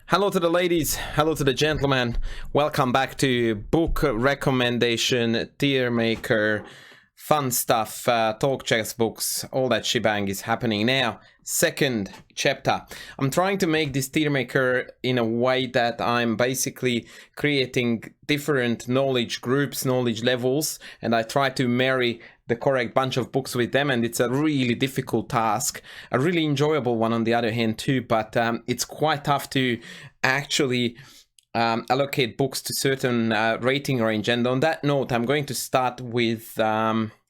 Hello to the ladies, hello to the gentlemen. Welcome back to book recommendation, Tiermaker, fun stuff, talk chess books, all that shebang is happening now. Second chapter. I'm trying to make this Tiermaker in a way that I'm basically creating different knowledge groups, knowledge levels, and I try to marry the correct bunch of books with them, and it's a really difficult task, a really enjoyable one on the other hand too, but it's quite tough to actually allocate books to certain rating range. And on that note, I'm going to start with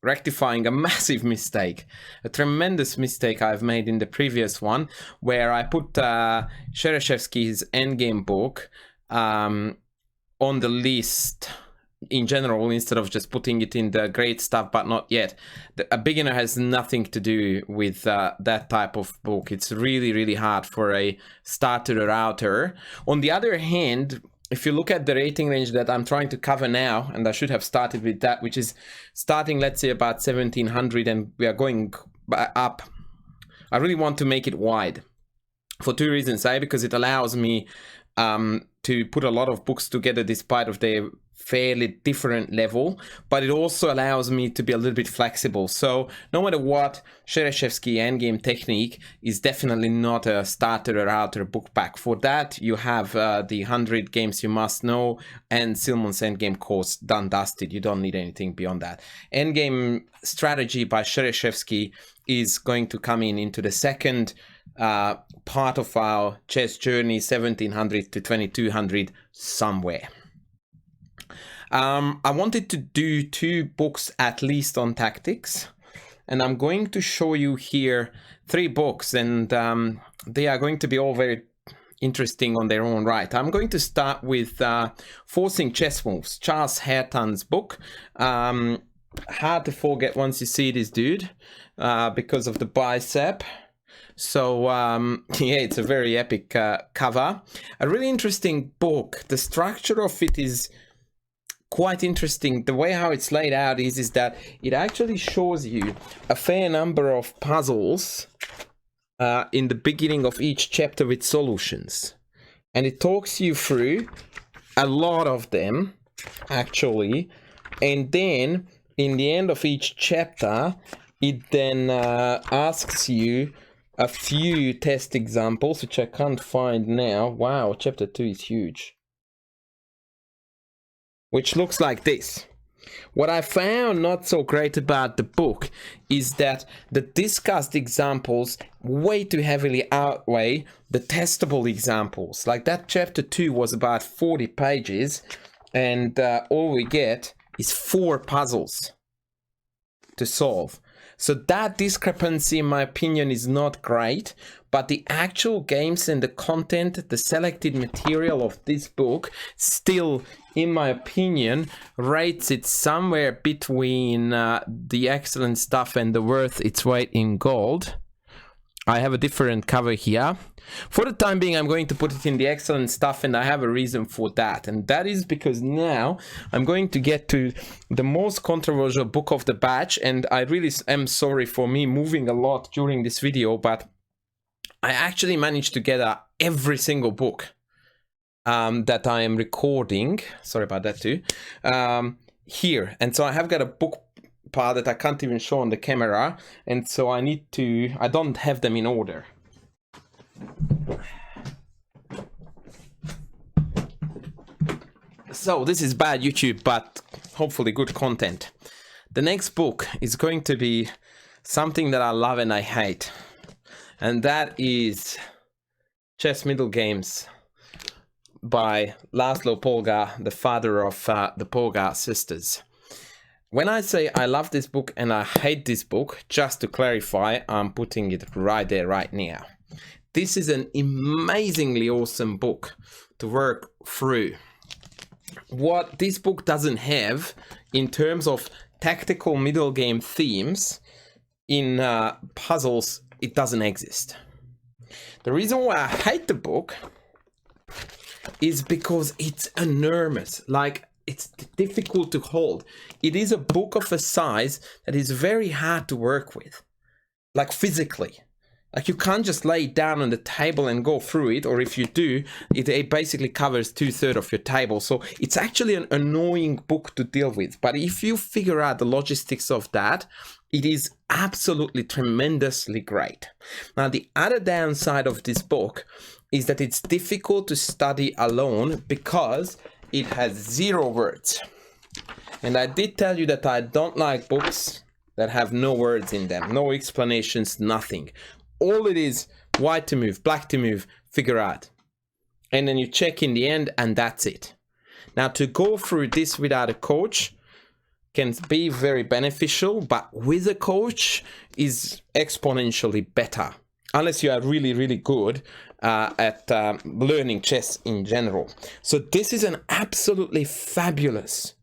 rectifying a massive mistake, a tremendous mistake I've made in the previous one, where I put Chereshevsky's Endgame book on the list in general instead of just putting it in the great stuff but not yet. A beginner has nothing to do with that type of book. It's really hard for a starter or outer. On the other hand, if you look at the rating range that I'm trying to cover now, and I should have started with that, which is starting, let's say, about 1700, and we are going up, I really want to make it wide for two reasons. Because it allows me to put a lot of books together despite of their fairly different level, but it also allows me to be a little bit flexible. So no matter what, Chereshevsky Endgame technique is definitely not a starter or outer book pack. For that, you have the 100 games you must know and Silmon's Endgame course done dusted. You don't need anything beyond that. Endgame strategy by Chereshevsky is going to come into the second part of our chess journey, 1700 to 2200 somewhere. I wanted to do two books at least on tactics, and I'm going to show you here three books, and they are going to be all very interesting on their own right. I'm going to start with Forcing Chess Moves, Charles Hareton's book. Hard to forget once you see this dude because of the bicep. So yeah, it's a very epic cover. A really interesting book. The structure of it is quite interesting. The way how it's laid out is that it actually shows you a fair number of puzzles in the beginning of each chapter with solutions, and it talks you through a lot of them actually, and then in the end of each chapter it then asks you a few test examples, which I can't find now. Wow, chapter 2 is huge. Which looks like this. What I found not so great about the book is that the discussed examples way too heavily outweigh the testable examples. Like that chapter 2 was about 40 pages, and all we get is 4 puzzles to solve. So that discrepancy, in my opinion, is not great, but the actual games and the content, the selected material of this book still, in my opinion, rates it somewhere between the excellent stuff and the worth its weight in gold. I have a different cover here. For the time being, I'm going to put it in the excellent stuff, and I have a reason for that. And that is because now I'm going to get to the most controversial book of the batch, and I really am sorry for me moving a lot during this video, but I actually managed to get every single book that I am recording. Sorry about that too. Here. And so I have got a book part that I can't even show on the camera, and so I don't have them in order. So this is bad YouTube, but hopefully good content. The next book is going to be something that I love and I hate, and that is Chess Middle Games by Laszlo Polgar, the father of the Polgar sisters. When I say I love this book and I hate this book, just to clarify, I'm putting it right there, right now. This is an amazingly awesome book to work through. What this book doesn't have in terms of tactical middle game themes in puzzles, it doesn't exist. The reason why I hate the book is because it's enormous. Like, it's difficult to hold. It is a book of a size that is very hard to work with, like physically. Like, you can't just lay it down on the table and go through it, or if you do, it basically covers 2/3 of your table. So it's actually an annoying book to deal with. But if you figure out the logistics of that, it is absolutely tremendously great. Now, the other downside of this book is that it's difficult to study alone because it has 0 words. And I did tell you that I don't like books that have no words in them, no explanations, nothing. All it is, white to move, black to move, figure out. And then you check in the end, and that's it. Now, to go through this without a coach can be very beneficial, but with a coach is exponentially better. Unless you are really, really good at learning chess in general. So this is an absolutely fabulous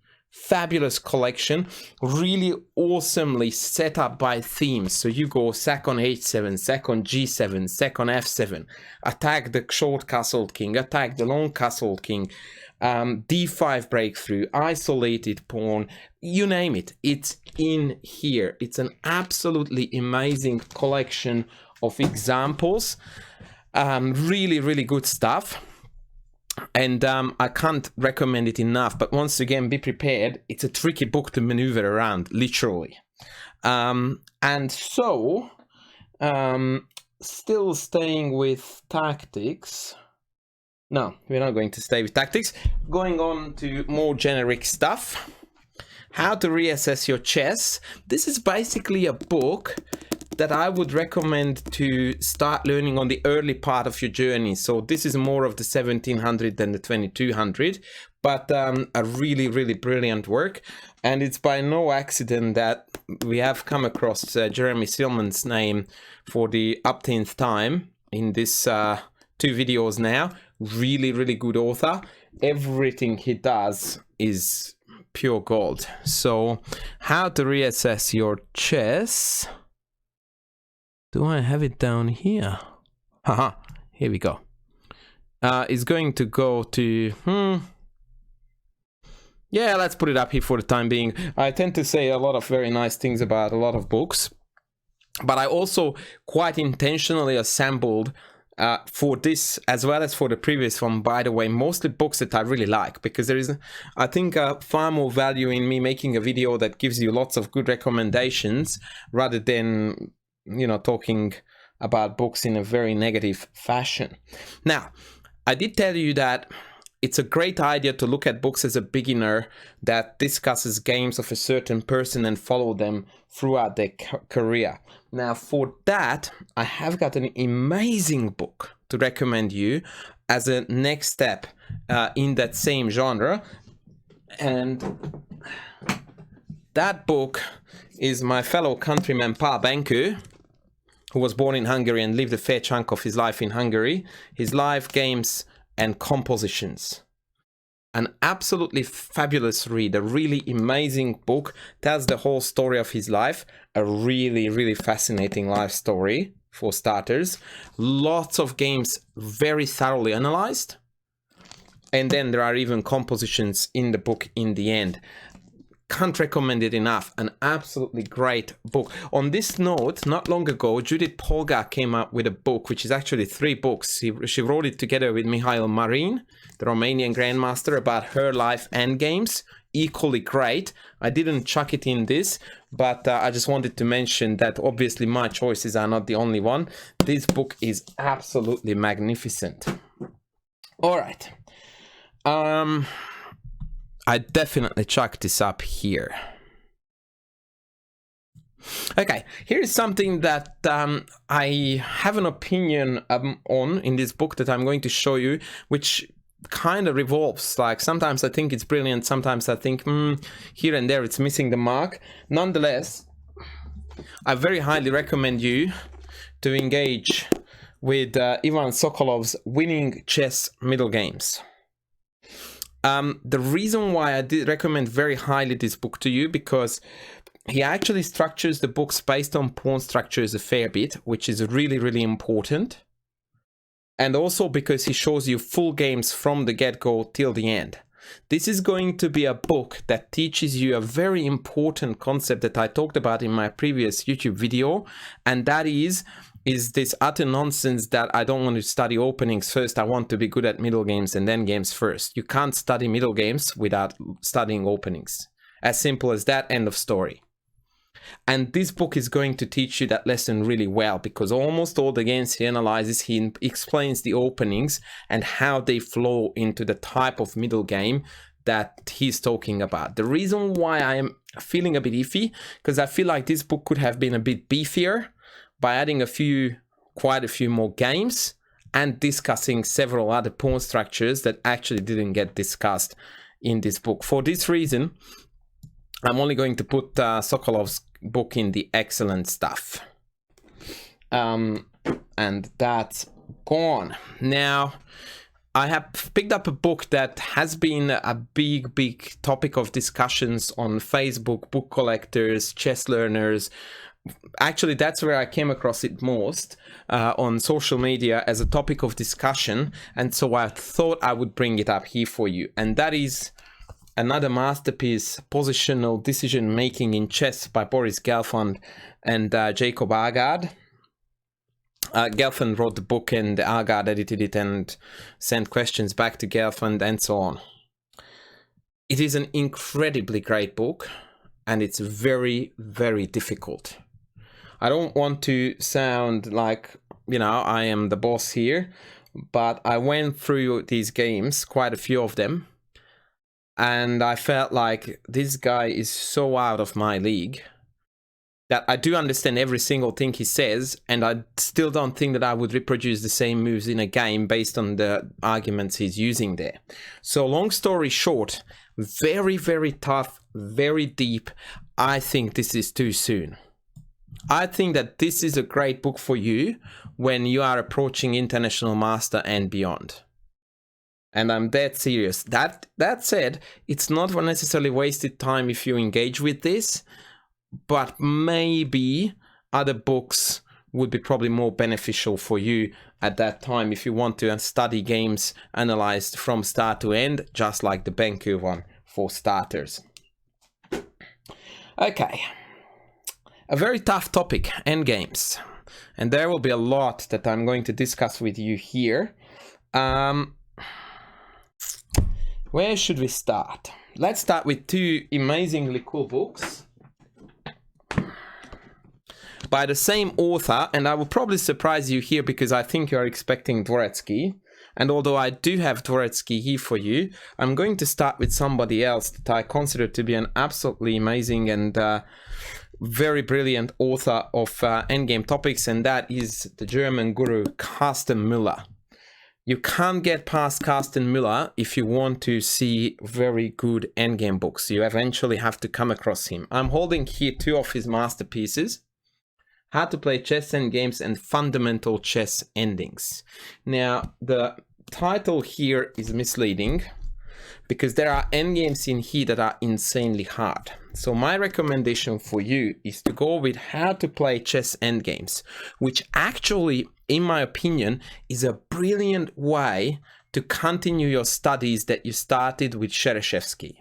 collection, really awesomely set up by themes. So you go sack on h7, sack on g7, sack on f7, attack the short castled king, attack the long castled king, d5 breakthrough, isolated pawn, you name it, it's in here. It's an absolutely amazing collection of examples, really, really good stuff. And I can't recommend it enough, but once again, be prepared. It's a tricky book to maneuver around, literally. And so, still staying with tactics. No, we're not going to stay with tactics. Going on to more generic stuff. How to reassess your chess. This is basically a book that I would recommend to start learning on the early part of your journey. So this is more of the 1700 than the 2200, but a really, really brilliant work. And it's by no accident that we have come across Jeremy Silman's name for the upteenth time in this 2 videos now. Really, really good author. Everything he does is pure gold. So how to reassess your chess. Do I have it down here? Haha, here we go. It's going to go to, yeah, let's put it up here for the time being. I tend to say a lot of very nice things about a lot of books, but I also quite intentionally assembled for this as well as for the previous one, by the way, mostly books that I really like, because there is, I think, far more value in me making a video that gives you lots of good recommendations rather than, you know, talking about books in a very negative fashion. Now, I did tell you that it's a great idea to look at books as a beginner that discusses games of a certain person and follow them throughout their career. Now, for that, I have got an amazing book to recommend you as a next step in that same genre. And that book is my fellow countryman Pa Benko, who was born in Hungary and lived a fair chunk of his life in Hungary. His life, games, and compositions. An absolutely fabulous read, a really amazing book, tells the whole story of his life, a really, really fascinating life story for starters. Lots of games very thoroughly analyzed. And then there are even compositions in the book in the end. Can't recommend it enough. An absolutely great book. On this note, not long ago, Judith Polgar came up with a book, which is actually 3 books. She wrote it together with Mihail Marin, the Romanian grandmaster, about her life Endgames. Equally great. I didn't chuck it in this, but I just wanted to mention that obviously my choices are not the only one. This book is absolutely magnificent. All right. I definitely chuck this up here. Okay, here is something that I have an opinion on in this book that I'm going to show you, which kind of revolves. Like, sometimes I think it's brilliant, sometimes I think here and there it's missing the mark. Nonetheless, I very highly recommend you to engage with Ivan Sokolov's Winning Chess Middle Games. The reason why I did recommend very highly this book to you, because he actually structures the books based on pawn structures a fair bit, which is really, really important. And also because he shows you full games from the get-go till the end. This is going to be a book that teaches you a very important concept that I talked about in my previous YouTube video, and that is is this utter nonsense that I don't want to study openings first, I want to be good at middle games and then games first. You can't study middle games without studying openings. As simple as that, end of story. And this book is going to teach you that lesson really well, because almost all the games he analyzes, he explains the openings and how they flow into the type of middle game that he's talking about. The reason why I am feeling a bit iffy, because I feel like this book could have been a bit beefier by adding quite a few more games and discussing several other pawn structures that actually didn't get discussed in this book. For this reason, I'm only going to put Sokolov's book in the excellent stuff. And that's gone. Now, I have picked up a book that has been a big topic of discussions on Facebook, book collectors, chess learners. Actually, that's where I came across it most, on social media as a topic of discussion. And so I thought I would bring it up here for you. And that is another masterpiece, Positional Decision Making in Chess by Boris Gelfand and Jacob Agard. Gelfand wrote the book and Agard edited it and sent questions back to Gelfand and so on. It is an incredibly great book and it's very difficult. I don't want to sound like, you know, I am the boss here, but I went through these games, quite a few of them, and I felt like this guy is so out of my league that I do understand every single thing he says, and I still don't think that I would reproduce the same moves in a game based on the arguments he's using there. So long story short, very tough, very deep. I think this is too soon. I think that this is a great book for you when you are approaching International Master and beyond. And I'm dead serious. That said, it's not necessarily wasted time if you engage with this, but maybe other books would be probably more beneficial for you at that time if you want to study games analyzed from start to end, just like the Benku one for starters. Okay. A very tough topic, endgames. And there will be a lot that I'm going to discuss with you here. Where should we start? Let's start with two amazingly cool books by the same author, and I will probably surprise you here because I think you're expecting Dvoretsky. And although I do have Dvoretsky here for you, I'm going to start with somebody else that I consider to be an absolutely amazing and very brilliant author of endgame topics, and that is the German guru Carsten Müller. You can't get past Carsten Müller if you want to see very good endgame books. You eventually have to come across him. I'm holding here two of his masterpieces: How to Play Chess Endgames and Fundamental Chess Endings. Now, the title here is misleading because there are endgames in here that are insanely hard. So my recommendation for you is to go with How to Play Chess Endgames, which actually, in my opinion, is a brilliant way to continue your studies that you started with Chereshevsky.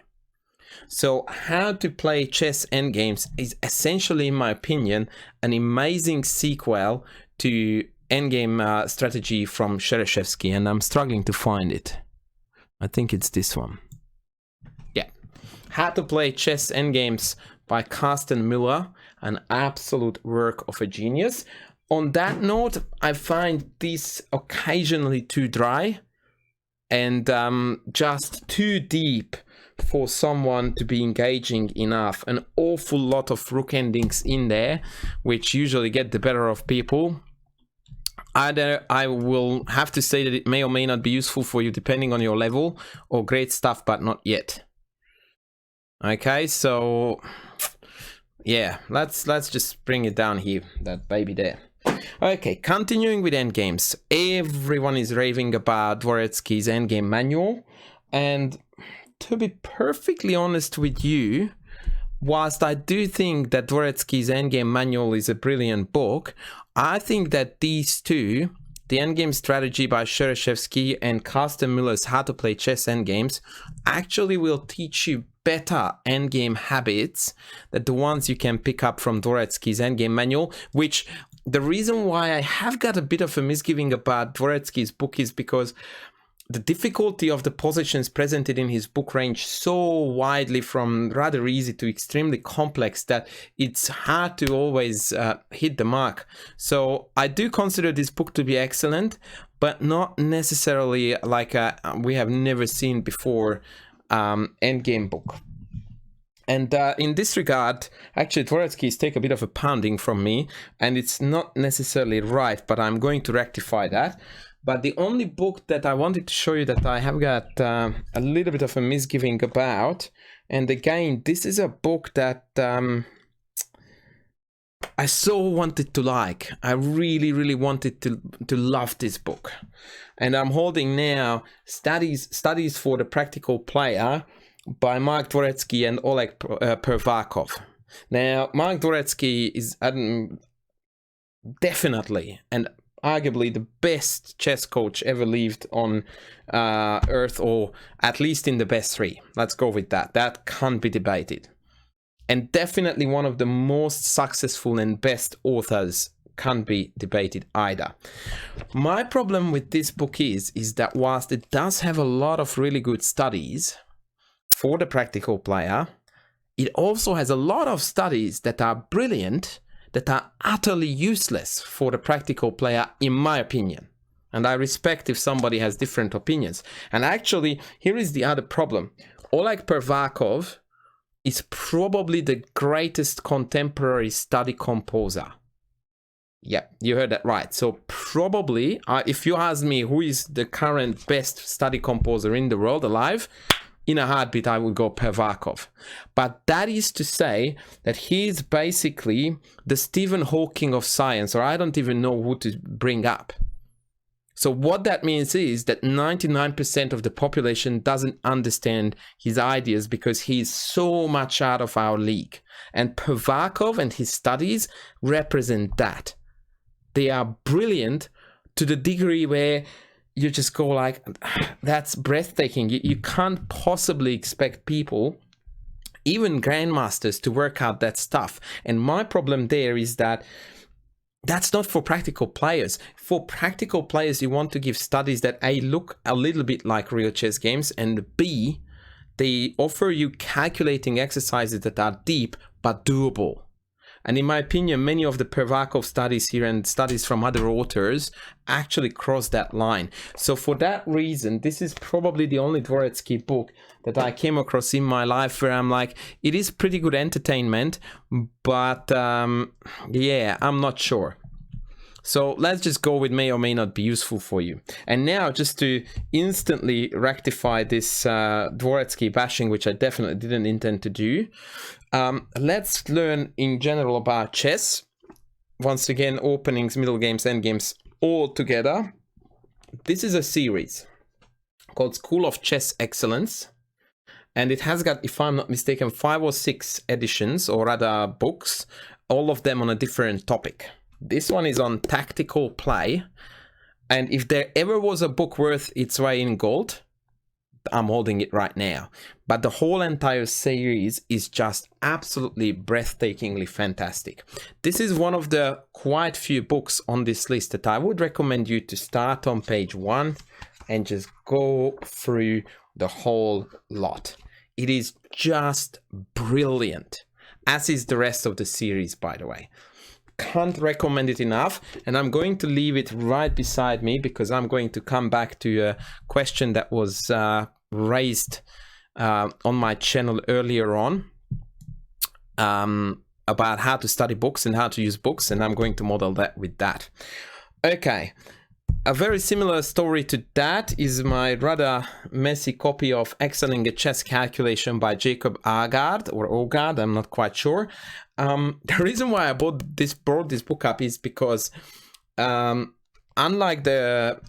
So How to Play Chess Endgames is essentially, in my opinion, an amazing sequel to Endgame strategy from Chereshevsky, and I'm struggling to find it. I think it's this one. Yeah. How to Play Chess Endgames by Carsten Müller, an absolute work of a genius. On that note, I find this occasionally too dry and just too deep for someone to be engaging enough. An awful lot of rook endings in there, which usually get the better of people. Either I will have to say that it may or may not be useful for you depending on your level, or great stuff but not yet. Okay, so yeah, let's just bring it down here, that baby there. Okay, continuing with endgames. Everyone is raving about Dvoretsky's endgame manual, and to be perfectly honest with you, whilst I do think that Dvoretsky's endgame manual is a brilliant book, I think that these two, the Endgame Strategy by Chereshevsky and Carsten Müller's How to Play Chess Endgames, actually will teach you better endgame habits than the ones you can pick up from Dvoretsky's endgame manual, which the reason why I have got a bit of a misgiving about Dvoretsky's book is because the difficulty of the positions presented in his book range so widely from rather easy to extremely complex that it's hard to always hit the mark. So I do consider this book to be excellent, but not necessarily like we have never seen before Endgame book. And in this regard, actually, Dvoretsky's take a bit of a pounding from me, and it's not necessarily right, but I'm going to rectify that. But the only book that I wanted to show you that I have got a little bit of a misgiving about, and again, this is a book that I so wanted to like. I really, really wanted to love this book. And I'm holding now Studies for the Practical Player by Mark Dvoretsky and Oleg Pervakov. Now, Mark Dvoretsky is definitely and arguably the best chess coach ever lived on Earth, or at least in the best three. Let's go with that. That can't be debated. And definitely one of the most successful and best authors can't be debated either. My problem with this book is that whilst it does have a lot of really good studies for the practical player, it also has a lot of studies that are brilliant, that are utterly useless for the practical player, in my opinion. And I respect if somebody has different opinions. And actually, here is the other problem. Oleg Pervakov is probably the greatest contemporary study composer. Yeah, you heard that right. So probably, if you ask me who is the current best study composer in the world alive, in a heartbeat, I would go Pervakov. But that is to say that he's basically the Stephen Hawking of science, or I don't even know who to bring up. So what that means is that 99% of the population doesn't understand his ideas because he's so much out of our league. And Pervakov and his studies represent that. They are brilliant to the degree where you just go like, that's breathtaking. You can't possibly expect people, even grandmasters, to work out that stuff. And my problem there is that that's not for practical players. For practical players, you want to give studies that A, look a little bit like real chess games, and B, they offer you calculating exercises that are deep but doable. And in my opinion, many of the Pervakov studies here and studies from other authors actually cross that line. So for that reason, this is probably the only Dvoretsky book that I came across in my life where I'm like, it is pretty good entertainment, but yeah, I'm not sure. So let's just go with may or may not be useful for you. And now, just to instantly rectify this Dvoretsky bashing, which I definitely didn't intend to do, let's learn in general about chess. Once again, openings, middle games, end games, all together. This is a series called School of Chess Excellence. And it has got, if I'm not mistaken, 5 or 6 editions, or rather books, all of them on a different topic. This one is on tactical play, and if there ever was a book worth its weight in gold, I'm holding it right now. But the whole entire series is just absolutely breathtakingly fantastic. This is one of the quite few books on this list that I would recommend you to start on page 1 and just go through the whole lot. It is just brilliant, as is the rest of the series, by the way. Can't recommend it enough, and I'm going to leave it right beside me because I'm going to come back to a question that was raised on my channel earlier on about how to study books and how to use books, and I'm going to model that with that. Okay, a very similar story to that is my rather messy copy of Excelling a Chess Calculation by Jacob Agard, or Ogard, I'm not quite sure. The reason why I brought this book up is because unlike the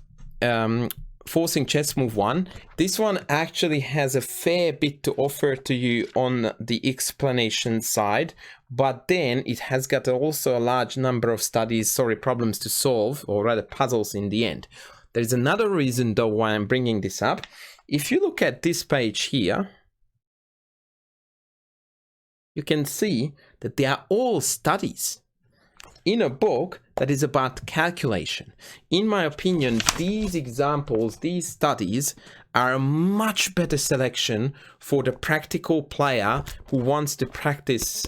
Forcing Chess Move 1, this one actually has a fair bit to offer to you on the explanation side, but then it has got also a large number of problems to solve, or rather puzzles in the end. There's another reason though why I'm bringing this up. If you look at this page here, you can see that they are all studies in a book that is about calculation. In my opinion, these examples, these studies are a much better selection for the practical player who wants to practice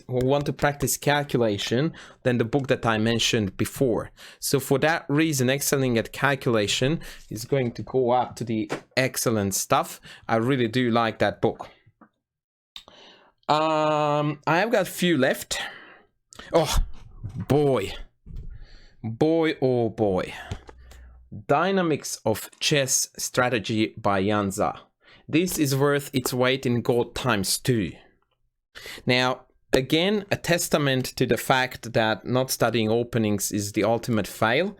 calculation than the book that I mentioned before. So for that reason, excelling at calculation is going to go up to the excellent stuff. I really do like that book. I've got a few left. Oh boy, oh boy. Dynamics of Chess Strategy by Andras. This is worth its weight in gold ×2. Now, again, a testament to the fact that not studying openings is the ultimate fail.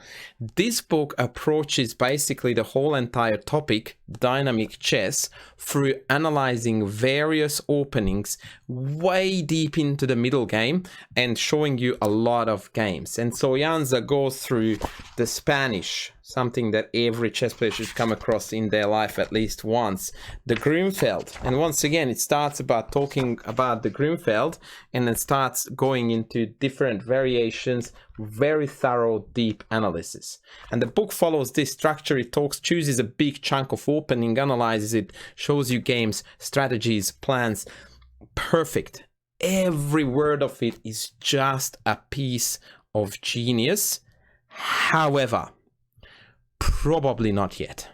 This book approaches basically the whole entire topic, dynamic chess, through analyzing various openings way deep into the middle game and showing you a lot of games. And so Andras goes through the Spanish, something that every chess player should come across in their life at least once, the Grünfeld. And once again, it starts about talking about the Grünfeld and then starts going into different variations, very thorough, deep analysis. And the book follows this structure. It chooses a big chunk of opening, analyzes it, shows you games, strategies, plans. Perfect. Every word of it is just a piece of genius. However, probably not yet.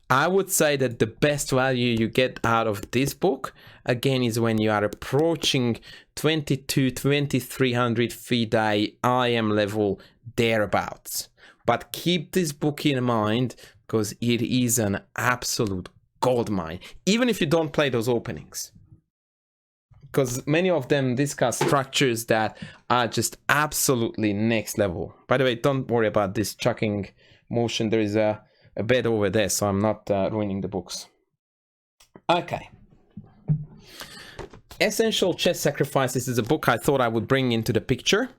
I would say that the best value you get out of this book, again, is when you are approaching 2200-2300 FIDE IM level, thereabouts. But keep this book in mind because it is an absolute goldmine, even if you don't play those openings. Because many of them discuss structures that are just absolutely next level. By the way, don't worry about this chucking motion. There is a bed over there, so I'm not ruining the books. Okay. Essential Chess Sacrifices is a book I thought I would bring into the picture.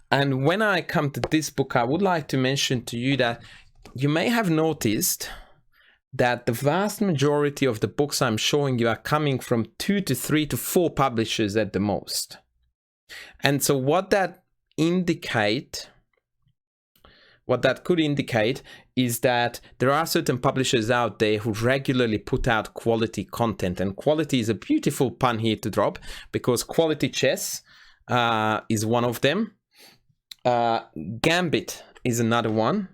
And when I come to this book, I would like to mention to you that you may have noticed that the vast majority of the books I'm showing you are coming from 2 to 3 to 4 publishers at the most. And so what that could indicate is that there are certain publishers out there who regularly put out quality content, and quality is a beautiful pun here to drop because Quality Chess is one of them. Gambit is another one.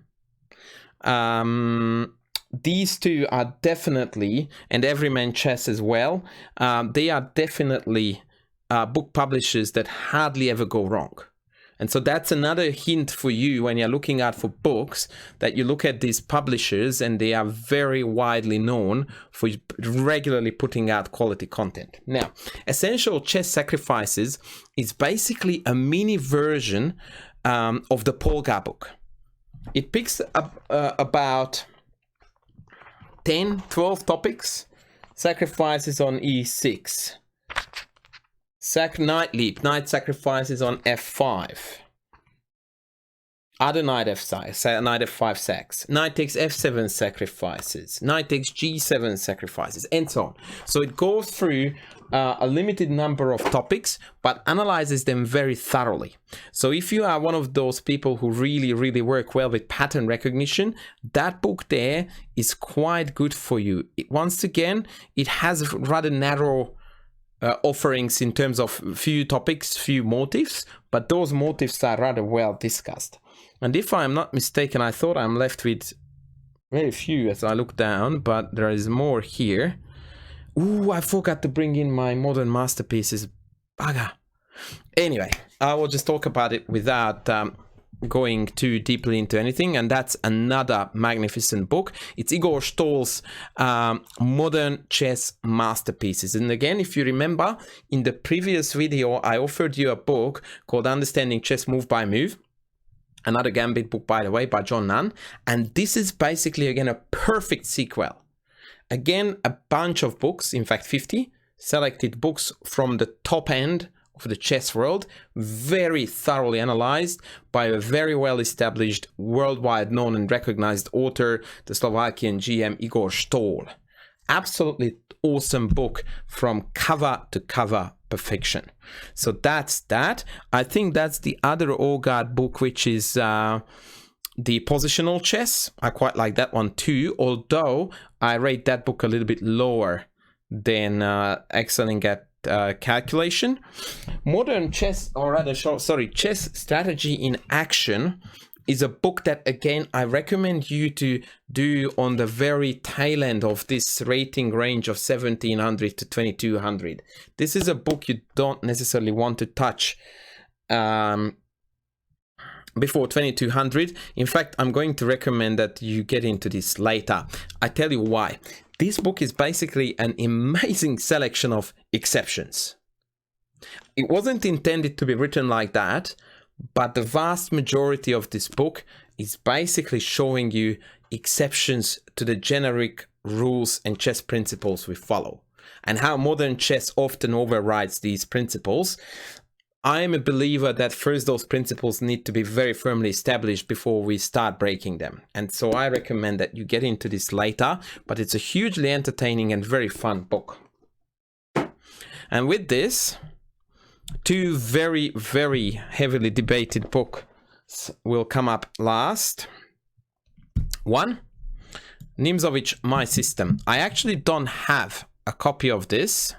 These two are definitely, and Everyman Chess as well, they are definitely book publishers that hardly ever go wrong. And so that's another hint for you when you're looking out for books, that you look at these publishers and they are very widely known for regularly putting out quality content. Now, Essential Chess Sacrifices is basically a mini version of the Polgar book. It picks up about 10, 12 topics. Sacrifices on E6. Knight leap, knight sacrifices on F5. Other knight F5, knight F5 sacks. Knight takes F7 sacrifices. Knight takes G7 sacrifices, and so on. So it goes through a limited number of topics, but analyzes them very thoroughly. So if you are one of those people who really work well with pattern recognition, that book there is quite good for you. Once again, it has rather narrow offerings in terms of few topics, few motifs, but those motifs are rather well discussed. And if I'm not mistaken, I thought I'm left with very few as I look down, but there is more here. Ooh, I forgot to bring in my modern masterpieces. Bugger. Anyway, I will just talk about it without going too deeply into anything, and that's another magnificent book. It's Igor Stoll's Modern Chess Masterpieces. And again, if you remember, in the previous video, I offered you a book called Understanding Chess Move by Move, another Gambit book, by the way, by John Nunn. And this is basically, again, a perfect sequel. Again, a bunch of books, in fact 50 selected books from the top end of the chess world, very thoroughly analyzed by a very well established, worldwide known and recognized author, the Slovakian GM Igor Stoll. Absolutely awesome book from cover to cover perfection. So that's that. I think that's the other Ogard book, which is the positional chess. I quite like that one too, although I rate that book a little bit lower than excelling at calculation. Modern chess, or rather, chess strategy in action is a book that, again, I recommend you to do on the very tail end of this rating range of 1700 to 2200. This is a book you don't necessarily want to touch before 2200. In fact, I'm going to recommend that you get into this later. I tell you why. This book is basically an amazing selection of exceptions. It wasn't intended to be written like that, but the vast majority of this book is basically showing you exceptions to the generic rules and chess principles we follow, and how modern chess often overrides these principles. I am a believer that first those principles need to be very firmly established before we start breaking them. And so I recommend that you get into this later, but it's a hugely entertaining and very fun book. And with this, two very, very heavily debated books will come up last. One, Nimzowitsch, My System. I actually don't have a copy of this,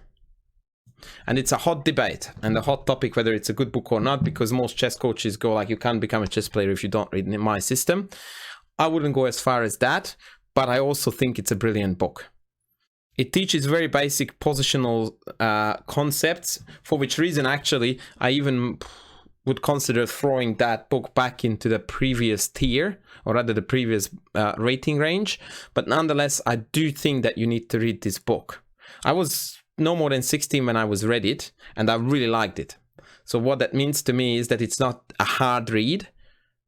and it's a hot debate and a hot topic whether it's a good book or not, because most chess coaches go like, you can't become a chess player if you don't read My System. I wouldn't go as far as that, but I also think it's a brilliant book. It teaches very basic positional concepts, for which reason actually I even would consider throwing that book back into the previous tier, or rather the previous rating range. But nonetheless, I do think that you need to read this book. I was no more than 16 when I was read it, and I really liked it. So what that means to me is that it's not a hard read,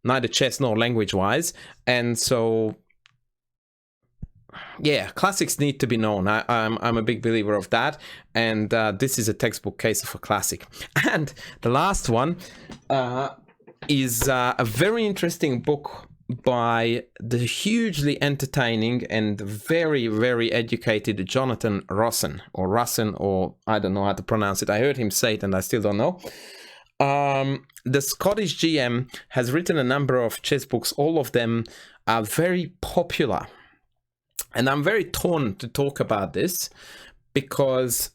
neither chess nor language-wise, and so yeah, classics need to be known. I'm a big believer of that, and this is a textbook case of a classic. And the last one is a very interesting book by the hugely entertaining and very, very educated Jonathan Rosson, or I don't know how to pronounce it. I heard him say it and I still don't know. The Scottish GM has written a number of chess books. All of them are very popular. And I'm very torn to talk about this because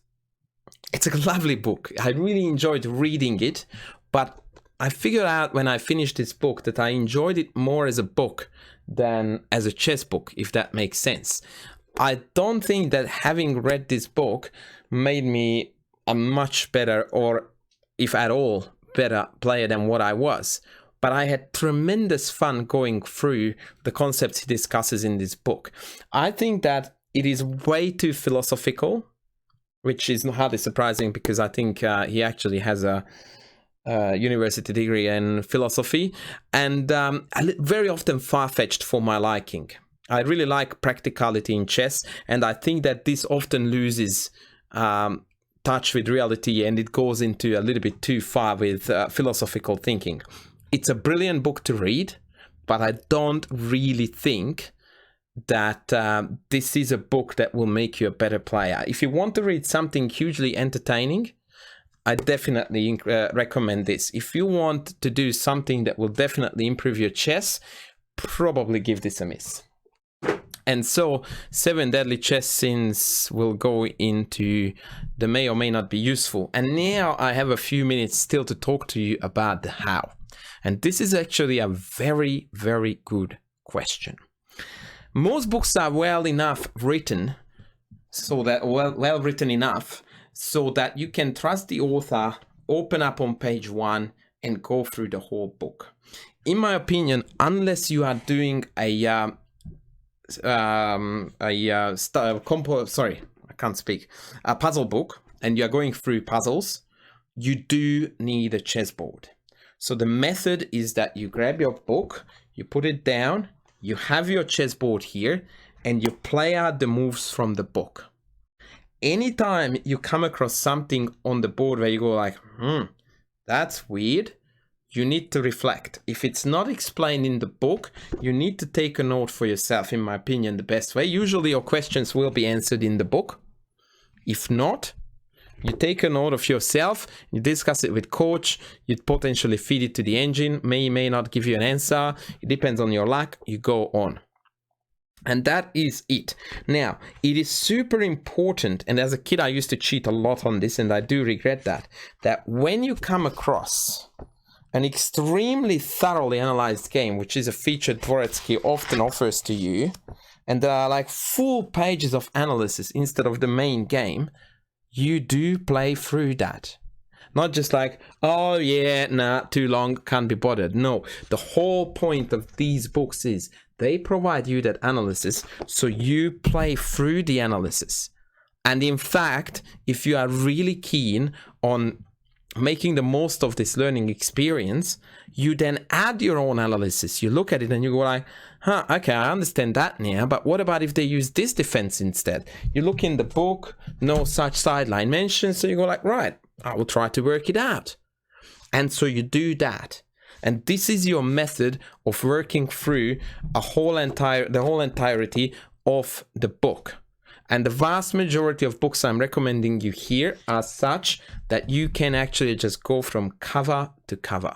it's a lovely book. I really enjoyed reading it, but I figured out when I finished this book that I enjoyed it more as a book than as a chess book, if that makes sense. I don't think that having read this book made me a much better, or if at all, better player than what I was. But I had tremendous fun going through the concepts he discusses in this book. I think that it is way too philosophical, which is hardly surprising because I think he actually has a university degree in philosophy, and very often far-fetched for my liking. I really like practicality in chess, and I think that this often loses touch with reality, and it goes into a little bit too far with philosophical thinking. It's a brilliant book to read, but I don't really think that this is a book that will make you a better player. If you want to read something hugely entertaining, I definitely recommend this. If you want to do something that will definitely improve your chess, probably give this a miss. And so 7 deadly chess sins will go into the may or may not be useful. And now I have a few minutes still to talk to you about the how. And this is actually a very, very good question. Most books are well enough written, so that well written enough, so that you can trust the author, open up on page 1 and go through the whole book. In my opinion, unless you are doing a puzzle book and you are going through puzzles, you do need a chessboard. So the method is that you grab your book, you put it down, you have your chessboard here, and you play out the moves from the book. Anytime you come across something on the board where you go like, that's weird, you need to reflect. If it's not explained in the book, you need to take a note for yourself, in my opinion, the best way. Usually your questions will be answered in the book. If not, You take a note of yourself, you discuss it with coach, you potentially feed it to the engine, may not give you an answer, it depends on your luck, you go on. And that is it. Now, it is super important, and as a kid I used to cheat a lot on this, and I do regret that when you come across an extremely thoroughly analyzed game, which is a feature Dvoretsky often offers to you, and there are like full pages of analysis instead of the main game, you do play through that. Not just like, oh yeah, nah, too long, can't be bothered. No, the whole point of these books is they provide you that analysis, so you play through the analysis. And in fact, if you are really keen on making the most of this learning experience, you then add your own analysis. You look at it and you go like, huh, okay, I understand that now, but what about if they use this defense instead? You look in the book, no such sideline mentioned, so you go like, right, I will try to work it out. And so you do that. And this is your method of working through the whole entirety of the book. And the vast majority of books I'm recommending you here are such that you can actually just go from cover to cover.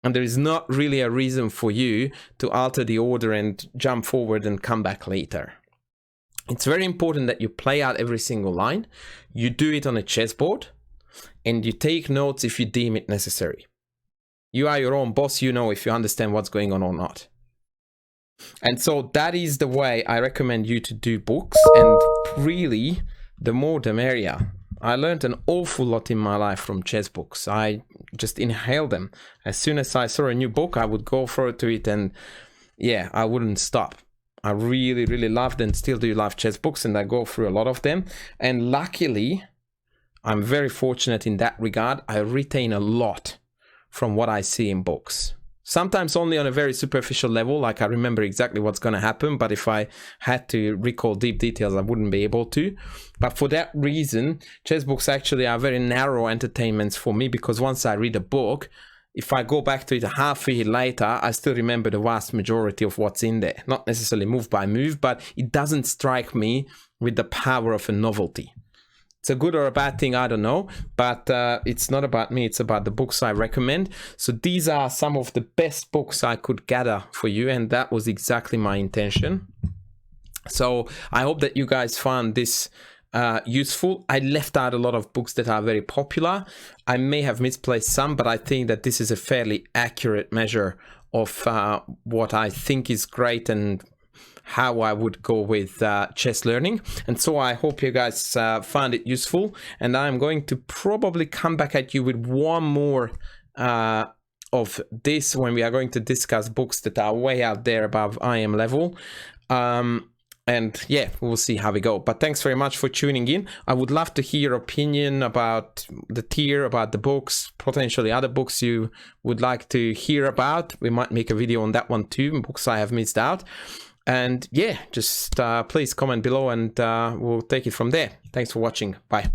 And there is not really a reason for you to alter the order and jump forward and come back later. It's very important that you play out every single line. You do it on a chessboard and you take notes if you deem it necessary. You are your own boss, you know if you understand what's going on or not. And so that is the way I recommend you to do books, and really the more the merrier. I learned an awful lot in my life from chess books. I just inhaled them. As soon as I saw a new book, I would go forward to it, and yeah, I wouldn't stop. I really, really loved and still do love chess books, and I go through a lot of them. And luckily, I'm very fortunate in that regard. I retain a lot from what I see in books. Sometimes only on a very superficial level, like I remember exactly what's going to happen, but if I had to recall deep details, I wouldn't be able to. But for that reason, chess books actually are very narrow entertainments for me, because once I read a book, if I go back to it a half a year later, I still remember the vast majority of what's in there. Not necessarily move by move, but it doesn't strike me with the power of a novelty. It's a good or a bad thing, I don't know, but it's not about me, it's about the books I recommend. So these are some of the best books I could gather for you, and that was exactly my intention. So I hope that you guys found this useful. I left out a lot of books that are very popular. I may have misplaced some, but I think that this is a fairly accurate measure of what I think is great and how I would go with chess learning. And so I hope you guys found it useful, and I'm going to probably come back at you with one more of this when we are going to discuss books that are way out there above IM level. And yeah, we'll see how we go. But thanks very much for tuning in. I would love to hear your opinion about the tier, about the books, potentially other books you would like to hear about. We might make a video on that one too, books I have missed out. And yeah, just please comment below and we'll take it from there. Thanks for watching. Bye.